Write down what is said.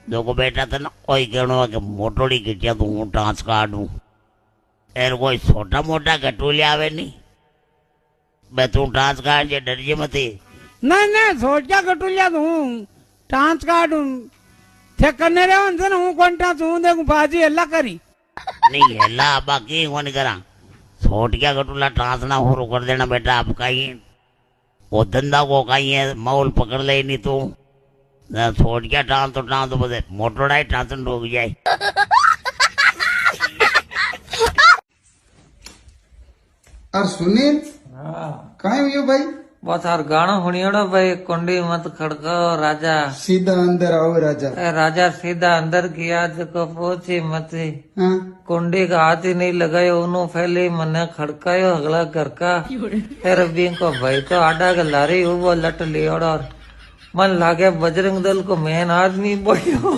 देखो बेटा तेने कोई कहनो कि मोटोड़ी गिटिया तो हूँ टांच काटू एर कोई छोटा मोटा गटूलिया आवे नहीं बे तू टांच काट जे डरजे मती नहीं नहीं छोटा कटुलिया तो हूँ टांच काटू थे करने रहे ना हूँ कौन टांच हूँ देखू बाजी हल्ला करी नहीं हेला बाकी कौन करा छोट क्या गटूला टांच ना हो कर देना बेटा आप कहीं वो धंधा को कहीं है मौल पकड़ ले नहीं तू छोट क्या टांच तो बदे मोटोड़ा ही टांच डूब जाए और सुनील कहाँ हुई भाई बस यार गाना सुनियोड़ो भाई कुंडी मत खड़काओ राजा सीधा अंदर आओ राजा। ए राजा सीधा अंदर किया को पहुंची मती हाँ कुंडी का हाथ ही नहीं लगायो उन्हों फैली मने खड़कायो अगला घर का फिर भी को भाई तो आडा के लारी वो लट लियोड़ो मन लागे बजरंग दल को मेन आदमी बोलियो